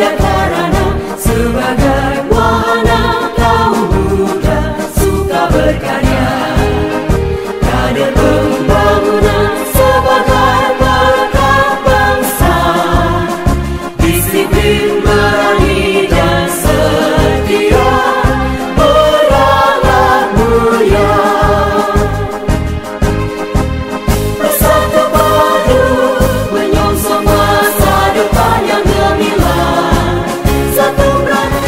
ada karena sebagai wahana kaum muda suka berkarya. Kader pembangunan sebagai perekat bangsa, disiplin, berani dan setia, berakhlak mulia. Bersatu padu menyongsong masa depan yang gemilang. Satu berani.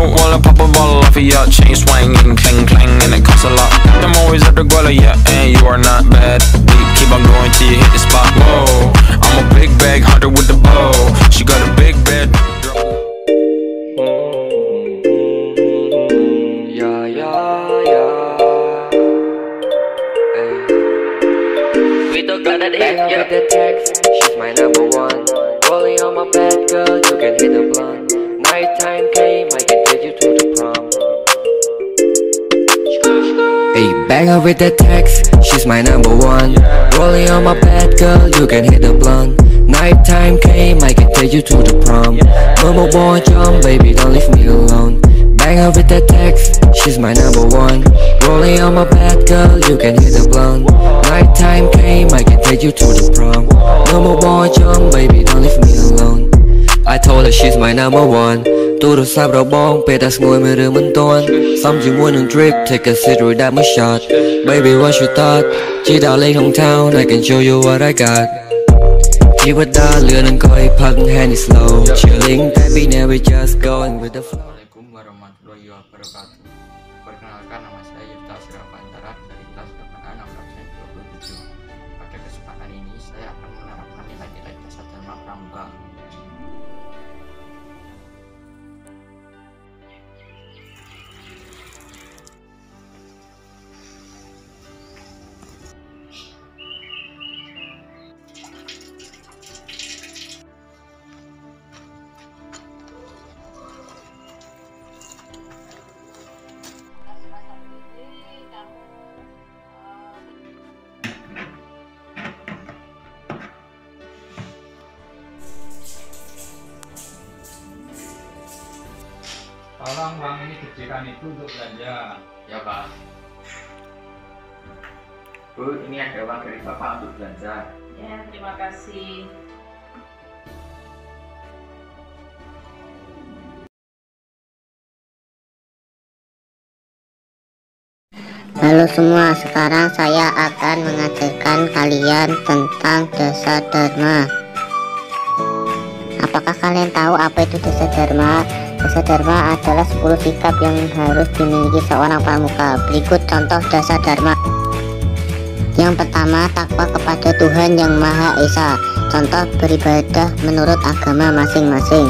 While I pop a bottle off of your chain swinging, clang clang, and it costs a lot. I'm always at the guala, yeah, and you are not bad. Keep on going till you hit the spot. Whoa, I'm a big bag hunter with the bow. She got a big bed. Yeah, yeah, yeah. Hey. We don't got that hit, yeah. With the text, she's my number one. Rolling on my bed, girl, you can hit the blunt. Nighttime came, I can take you to the prom. Hey, bang her with the text, she's my number one. Rolling on my bed, girl, you can hit the blunt. Nighttime came, I can take you to the prom. Momo boy, jump, baby, don't leave me alone. Bang her with the text, she's my number one. Rolling on my bed, girl, you can hit the blunt. Nighttime came, I can take you to the prom. Momo boy, jump, baby, don't leave me alone. I told her she's my number one. ទូរស័ព្ទរបងពេលតែស្ងួយមើលរឿងមិនទាន់សំជាមួយនឹង drip take a sip rồiដាក់មួយ shot baby what you thought ជីដល់លេងក្នុង town I can show you what I got ជីវិតដើរលឿននឹងក៏ឲ្យផឹក hand is slow chilling baby never just going with the flow. Assalamualaikum warahmatullahi wabarakatuh. Perkenalkan, nama saya Yifta Sirapantara dari kelas 8A nomor 27. Pada kesempatan ini saya akan menerapkan nilai-nilai dasar Dharma Pramuka. Tolong uang ini diberikan Ibu untuk belanja. Ya Pak. Bu, ini ada uang dari Bapak untuk belanja. Ya, terima kasih. Halo semua, sekarang saya akan mengajarkan kalian tentang dasar dharma. Apakah kalian tahu apa itu dasar dharma? Dasar dharma adalah 10 sikap yang harus dimiliki seorang pramuka. Berikut contoh dasar dharma. Yang pertama, takwa kepada Tuhan Yang Maha Esa. Contoh, beribadah menurut agama masing-masing.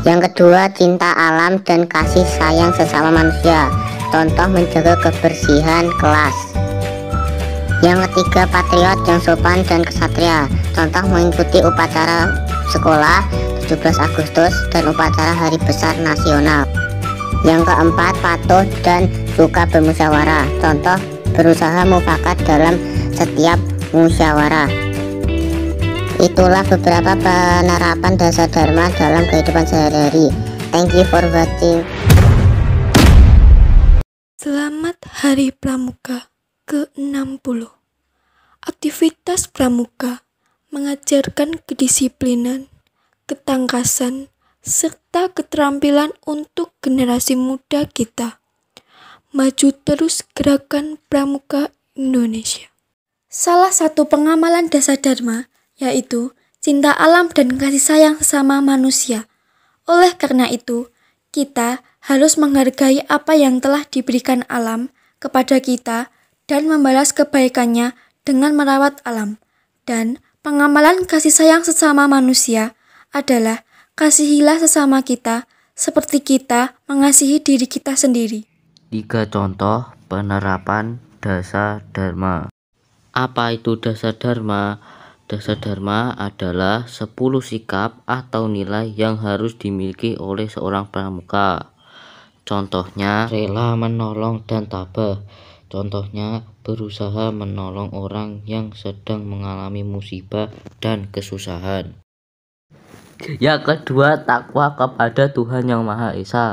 Yang kedua, cinta alam dan kasih sayang sesama manusia. Contoh, menjaga kebersihan kelas. Yang ketiga, patriot yang sopan dan kesatria. Contoh, mengikuti upacara sekolah 17 Agustus dan upacara Hari Besar Nasional. Yang keempat, patuh dan suka bermusyawarah. Contoh, berusaha mufakat dalam setiap musyawarah. Itulah beberapa penerapan dasar dharma dalam kehidupan sehari-hari. Thank you for watching. Selamat Hari Pramuka ke-60. Aktivitas pramuka mengajarkan kedisiplinan, ketangkasan, serta keterampilan untuk generasi muda kita. Maju terus gerakan pramuka Indonesia. Salah satu pengamalan dasar dharma yaitu cinta alam dan kasih sayang sesama manusia. Oleh karena itu, kita harus menghargai apa yang telah diberikan alam kepada kita dan membalas kebaikannya dengan merawat alam. Dan pengamalan kasih sayang sesama manusia adalah kasihilah sesama kita seperti kita mengasihi diri kita sendiri. 3 contoh penerapan dasa dharma. Apa itu dasa dharma? Dasa dharma adalah 10 sikap atau nilai yang harus dimiliki oleh seorang pramuka. Contohnya rela menolong dan tabah. Contohnya berusaha menolong orang yang sedang mengalami musibah dan kesusahan. Yang kedua, takwa kepada Tuhan Yang Maha Esa.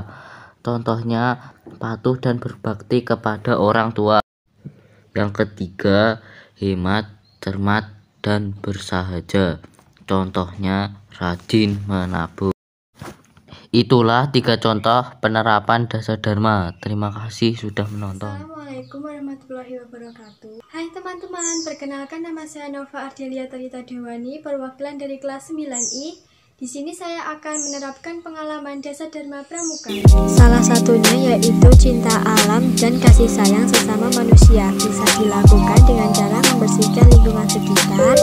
Contohnya patuh dan berbakti kepada orang tua. Yang ketiga, hemat, cermat, dan bersahaja. Contohnya rajin menabung. Itulah 3 contoh penerapan dasa dharma. Terima kasih sudah menonton. Assalamualaikum warahmatullahi wabarakatuh. Hai teman-teman, perkenalkan nama saya Nova Ardelia Talita Dewani, perwakilan dari kelas 9I. Di sini saya akan menerapkan pengalaman dasa dharma pramuka. Salah satunya yaitu cinta alam dan kasih sayang sesama manusia. Bisa dilakukan dengan cara membersihkan lingkungan sekitar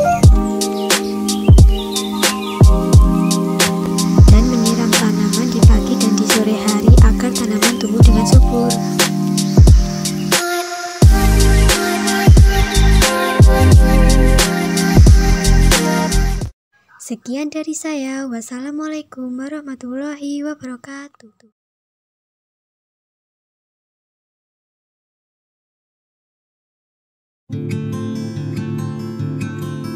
dan menyiram tanaman di pagi dan di sore hari agar tanaman tumbuh dengan subur. Sekian dari saya. Wassalamualaikum warahmatullahi wabarakatuh.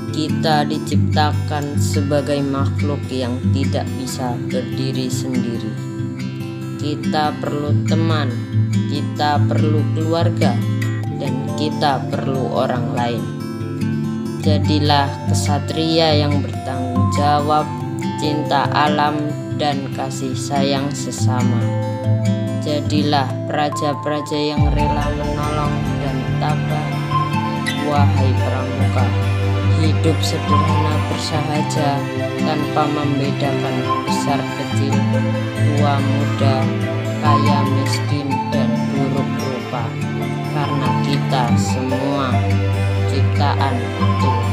Kita diciptakan sebagai makhluk yang tidak bisa berdiri sendiri. Kita perlu teman, kita perlu keluarga, dan kita perlu orang lain. Jadilah kesatria yang bertanggung jawab, cinta alam, dan kasih sayang sesama. Jadilah praja-praja yang rela menolong dan tabah. Wahai pramuka, hidup sederhana bersahaja tanpa membedakan besar kecil, tua muda, kaya miskin, dan buruk rupa. Karena kita semua ciptaan Tuhan.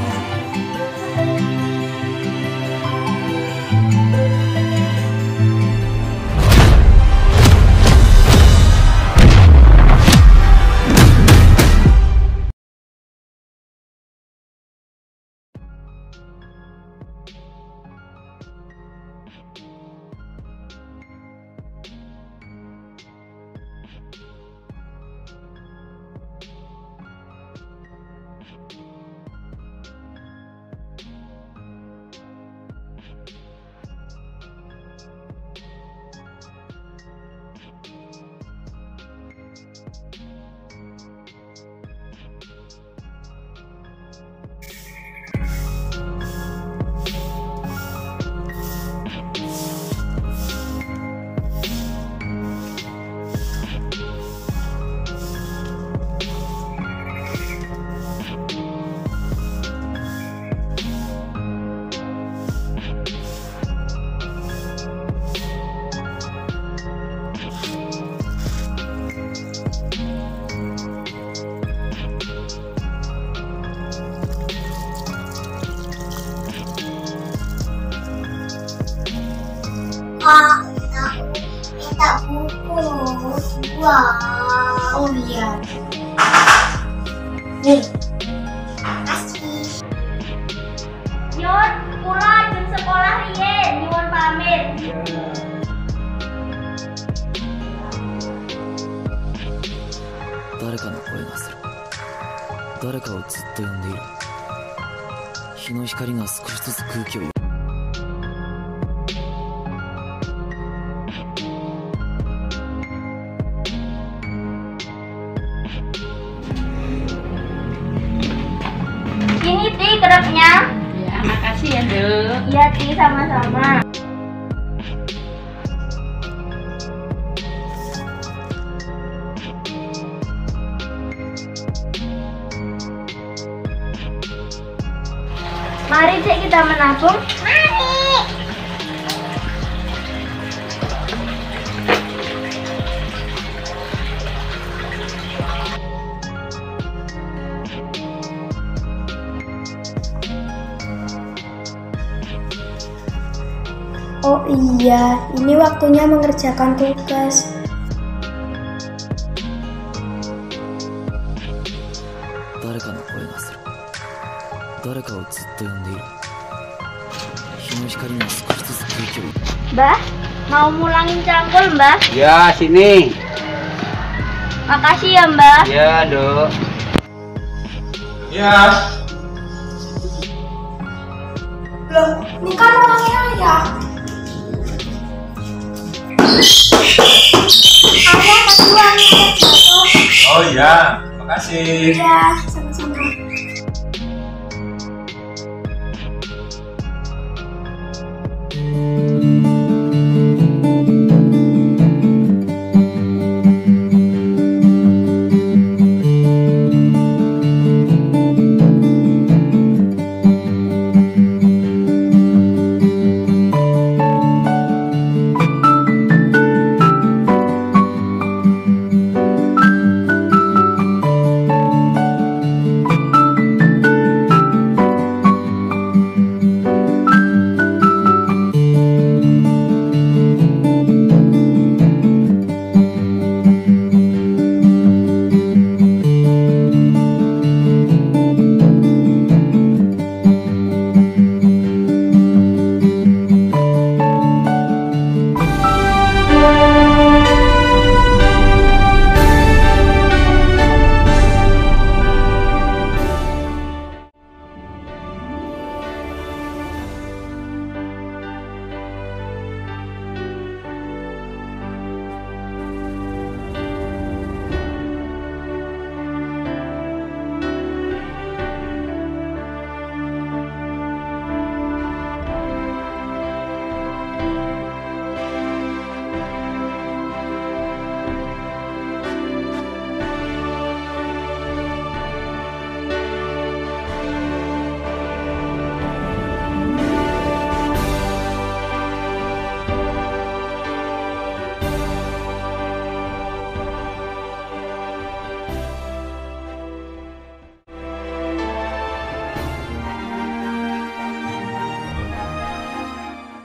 Minta buku. Wah, oh iya. Nih, kasih. Yun, kula jam sekolah riyen nyuwun pamit. 誰かの声がする。誰かをずっと呼んでいる。日の光が少しずつ空気をIni Ti kerupnya. Ya, makasih ya, Dek. Iya, Ti, sama-sama. Mari, Cik, kita menabung. Mari. Oh iya, ini waktunya mengerjakan tugas. 誰かをずっと呼んでいる。日の光が少しずつ空気を。 Mbah, mau mulangin cangkul, Mbah? Ya, sini. Makasih ya, Mbah. Ya, Dok. Ya. Loh, ini kan rumahnya ayah. Ayah, keluar jatuh. Oh iya, makasih. Ya, sama-sama.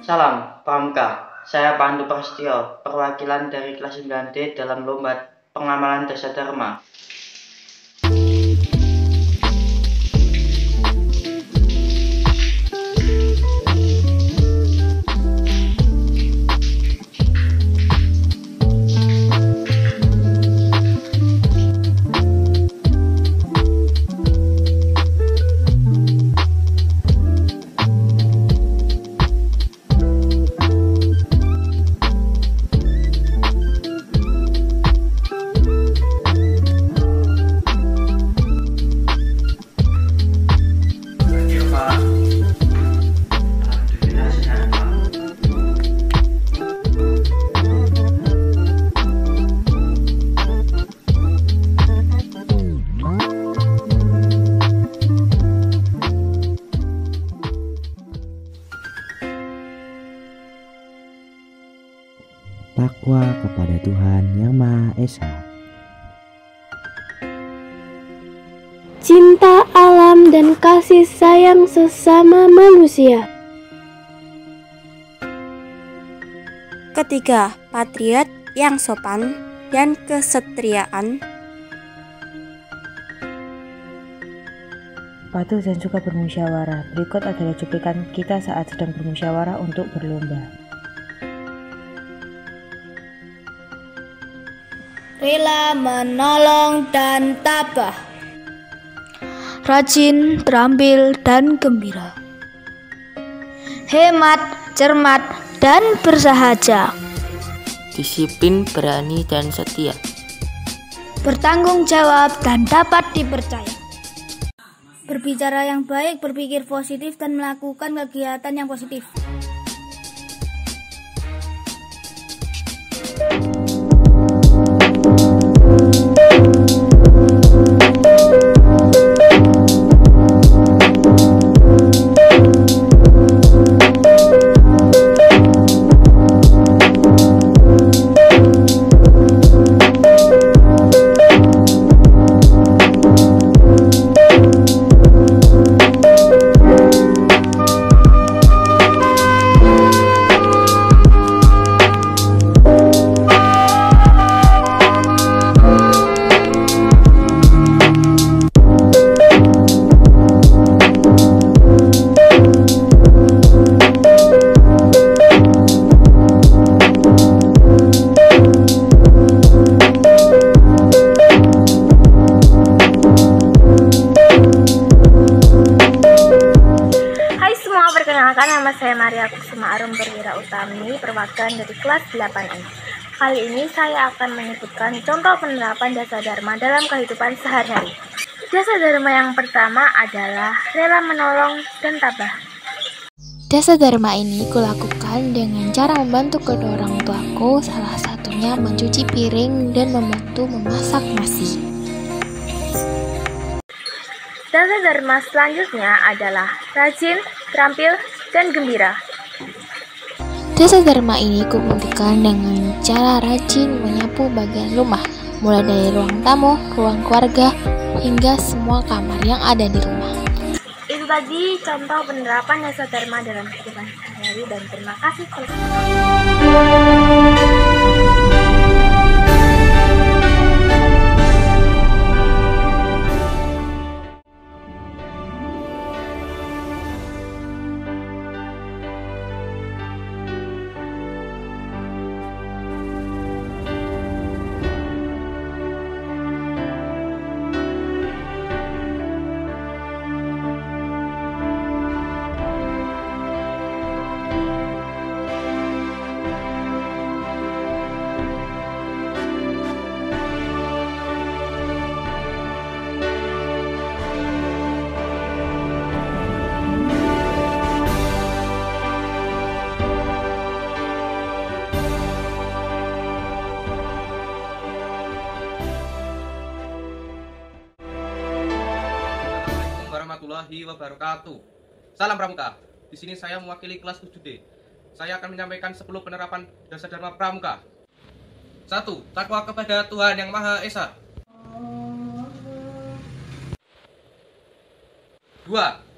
Salam, Pramuka. Saya Pandu Prasetyo, perwakilan dari kelas 9D dalam lomba pengamalan Dasa Dharma. Takwa kepada Tuhan Yang Maha Esa. Cinta alam dan kasih sayang sesama manusia. Ketiga, patriot yang sopan dan kesetriaan. Patuh dan suka bermusyawarah. Berikut adalah cuplikan kita saat sedang bermusyawarah untuk berlomba. Rela menolong dan tabah. Rajin, terampil, dan gembira. Hemat, cermat, dan bersahaja. Disiplin, berani, dan setia. Bertanggung jawab dan dapat dipercaya. Berbicara yang baik, berpikir positif, dan melakukan kegiatan yang positif. saya Kusuma Arum Perwira Utami, perwakilan dari kelas 8I. Kali ini saya akan menyebutkan contoh penerapan dasa dharma dalam kehidupan sehari-hari. Dasa dharma yang pertama adalah rela menolong dan tabah. Dasa dharma ini kulakukan dengan cara membantu kedua orang tuaku, salah satunya mencuci piring dan membantu memasak nasi. Dasa dharma selanjutnya adalah rajin, terampil, dan gembira. Dasa dharma ini kubuktikan dengan cara rajin menyapu bagian rumah, mulai dari ruang tamu, ruang keluarga, hingga semua kamar yang ada di rumah. Itu tadi contoh penerapan dasa dharma dalam kehidupan sehari-hari, dan terima kasih telah warahmatullahi wabarakatuh. Salam Pramuka. Di sini saya mewakili kelas 7D. Saya akan menyampaikan 10 penerapan dasa dharma Pramuka. 1. Takwa kepada Tuhan Yang Maha Esa. 2.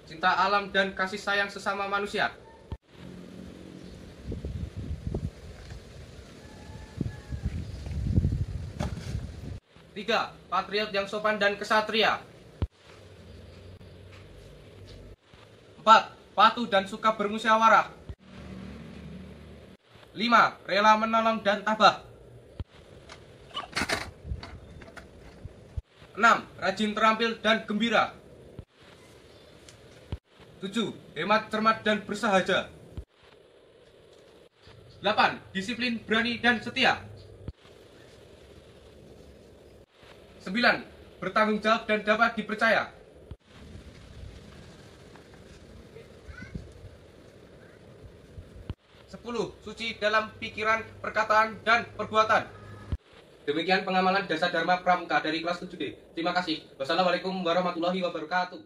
Cinta alam dan kasih sayang sesama manusia. 3. Patriot yang sopan dan kesatria. 4. Patuh dan suka bermusyawarah. 5. Rela menolong dan tabah. 6. Rajin, terampil, dan gembira. 7. Hemat, cermat, dan bersahaja. 8. Disiplin, berani, dan setia. 9. Bertanggung jawab dan dapat dipercaya. 10. Suci dalam pikiran, perkataan, dan perbuatan. Demikian pengamalan dasa dharma Pramuka dari kelas 7D. Terima kasih. Wassalamualaikum warahmatullahi wabarakatuh.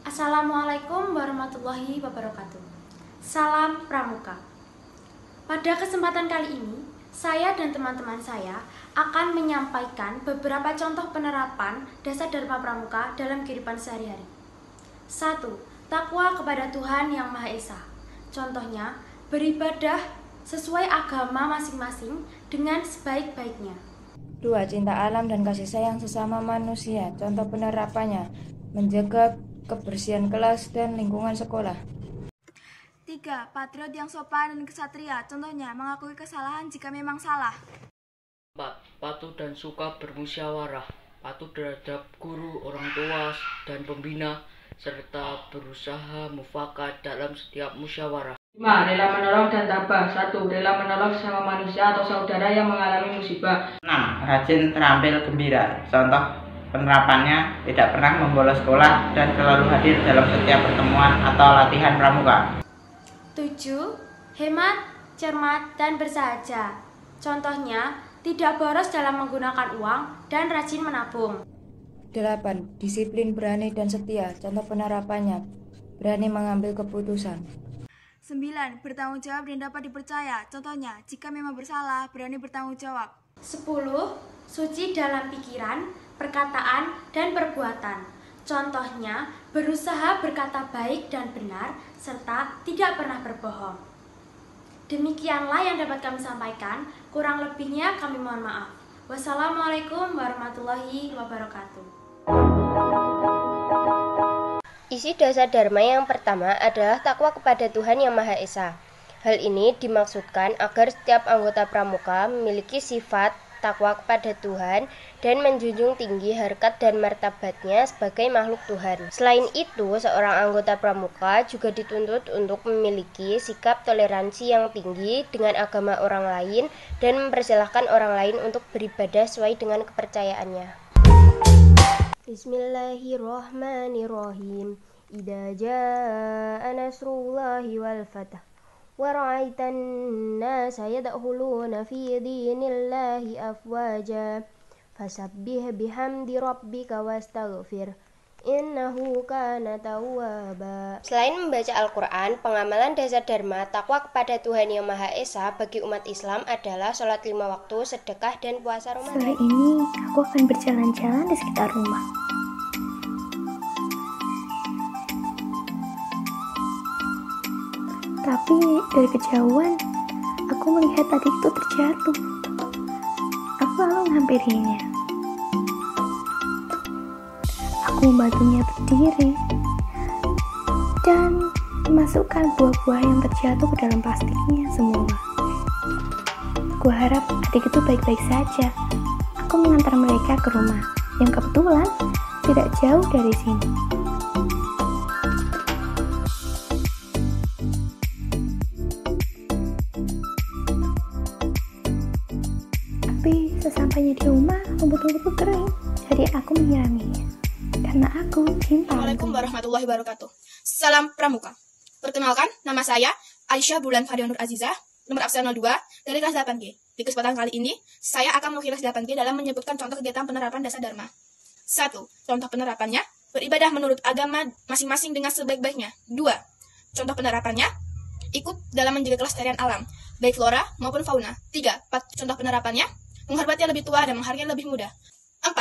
Assalamualaikum warahmatullahi wabarakatuh. Salam Pramuka. Pada kesempatan kali ini, saya dan teman-teman saya akan menyampaikan beberapa contoh penerapan dasa dharma Pramuka dalam kehidupan sehari-hari. 1. Takwa kepada Tuhan Yang Maha Esa. Contohnya, beribadah sesuai agama masing-masing dengan sebaik-baiknya. 2. Cinta alam dan kasih sayang sesama manusia. Contoh penerapannya, menjaga kebersihan kelas dan lingkungan sekolah. 3. Patriot yang sopan dan kesatria. Contohnya, mengakui kesalahan jika memang salah. 4. Patuh dan suka bermusyawarah. Patuh terhadap guru, orang tua, dan pembina, serta berusaha mufakat dalam setiap musyawarah. 5. Rela menolong dan tabah. 1. Rela menolong sesama manusia atau saudara yang mengalami musibah. 6. Rajin, terampil, gembira. Contoh penerapannya, tidak pernah membolos sekolah dan selalu hadir dalam setiap pertemuan atau latihan pramuka. 7. Hemat, cermat, dan bersahaja. Contohnya, tidak boros dalam menggunakan uang dan rajin menabung. 8. Disiplin, berani, dan setia. Contoh penerapannya, berani mengambil keputusan. 9. Bertanggung jawab dan dapat dipercaya. Contohnya, jika memang bersalah, berani bertanggung jawab. 10. Suci dalam pikiran, perkataan, dan perbuatan. Contohnya, berusaha berkata baik dan benar, serta tidak pernah berbohong. Demikianlah yang dapat kami sampaikan, kurang lebihnya kami mohon maaf. Wassalamualaikum warahmatullahi wabarakatuh. Isi dasa dharma yang pertama adalah takwa kepada Tuhan Yang Maha Esa. Hal ini dimaksudkan agar setiap anggota pramuka memiliki sifat takwa kepada Tuhan dan menjunjung tinggi harkat dan martabatnya sebagai makhluk Tuhan. Selain itu, seorang anggota pramuka juga dituntut untuk memiliki sikap toleransi yang tinggi dengan agama orang lain dan mempersilahkan orang lain untuk beribadah sesuai dengan kepercayaannya. Bismillahirrahmanirrahim. Idza jaa nasrullahi wal fath wa ra'aitan nasa yadkhuluna fi dinillahi afwaja fasabbih bihamdi rabbika wastaghfir innahu kana tawwaba. Selain membaca Al-Quran, pengamalan dasar dharma takwa kepada Tuhan Yang Maha Esa bagi umat Islam adalah sholat 5 waktu, sedekah, dan puasa Ramadan. Sore ini aku akan berjalan-jalan di sekitar rumah. Tapi dari kejauhan, aku melihat tadi itu terjatuh. Aku lalu menghampirinya. Aku membantunya berdiri dan memasukkan buah-buah yang terjatuh ke dalam plastiknya semua. Aku harap adik itu baik-baik saja. Aku mengantar mereka ke rumah yang kebetulan tidak jauh dari sini. Tapi sesampainya di rumah, rumput-rumput itu kering, jadi aku menyiraminya. Karena aku cinta. Assalamualaikum warahmatullahi wabarakatuh. Salam Pramuka. Perkenalkan, nama saya Aisyah Bulan Fadia Nur Azizah, nomor absen 02 dari kelas 8G. Di kesempatan kali ini, saya akan mewakili kelas 8G dalam menyebutkan contoh kegiatan penerapan dasar dharma. 1. Contoh penerapannya, beribadah menurut agama masing-masing dengan sebaik-baiknya. 2. Contoh penerapannya, ikut dalam menjaga kelestarian alam, baik flora maupun fauna. 3. Contoh penerapannya, menghormati yang lebih tua dan menghargai yang lebih muda. 4.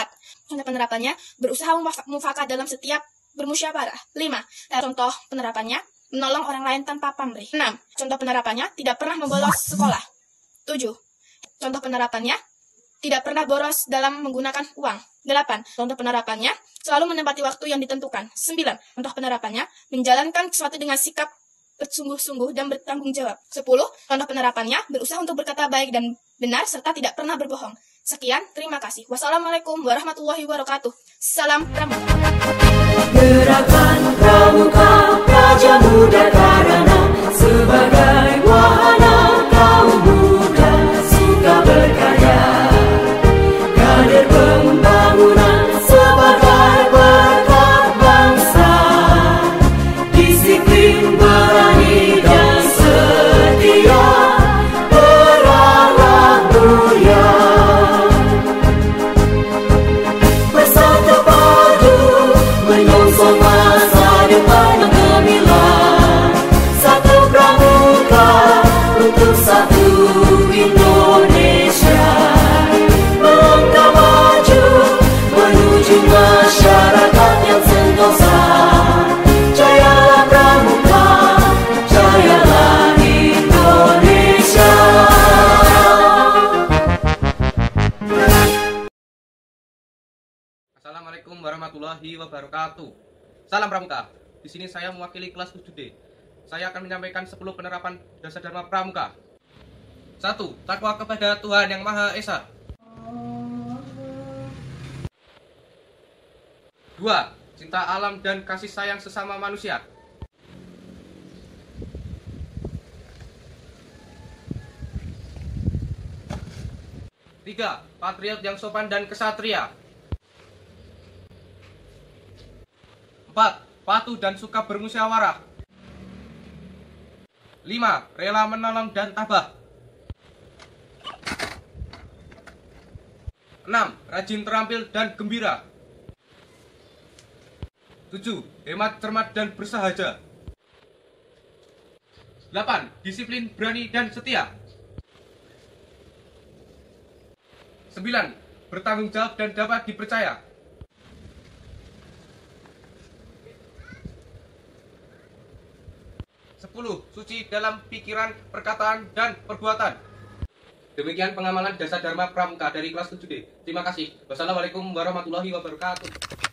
Contoh penerapannya, berusaha mufakat dalam setiap bermusyawarah. 5. Contoh penerapannya, menolong orang lain tanpa pamrih. 6. Contoh penerapannya, tidak pernah membolos sekolah. 7. Contoh penerapannya, tidak pernah boros dalam menggunakan uang. 8. Contoh penerapannya, selalu menempati waktu yang ditentukan. 9. Contoh penerapannya, menjalankan sesuatu dengan sikap bersungguh-sungguh dan bertanggung jawab. 10. Contoh penerapannya, berusaha untuk berkata baik dan benar serta tidak pernah berbohong. Sekian, terima kasih. Wassalamualaikum warahmatullahi wabarakatuh. Salam Pramuka. Gerakan Pramuka, Praja Muda Karana, sebagai wahana kaum muda suka berkarya. Kader pembangunan sebagai berkat bangsa, disiplin berani dan setia, berakhlak mulia. Bersatu padu menyongsong masa depan yang gemilang. Satu Pramuka untuk satu Indonesia, melangkah maju menuju masyarakat yang sentosa. Jayalah Pramuka, jayalah Indonesia. Assalamualaikum warahmatullahi wabarakatuh. Salam Pramuka. Di sini saya mewakili kelas 7D. Saya akan menyampaikan 10 penerapan dasar dharma Pramuka. 1. Takwa kepada Tuhan Yang Maha Esa. 2. Cinta alam dan kasih sayang sesama manusia. 3. Patriot yang sopan dan kesatria. 4. Patuh dan suka bermusyawarah. 5. Rela menolong dan tabah. 6. Rajin, terampil, dan gembira. 7. Hemat, cermat, dan bersahaja. 8. Disiplin, berani, dan setia. 9. Bertanggung jawab dan dapat dipercaya. 10. Suci dalam pikiran, perkataan, dan perbuatan. Demikian pengamalan dasar dharma Pramuka dari kelas 7D. Terima kasih. Wassalamualaikum warahmatullahi wabarakatuh.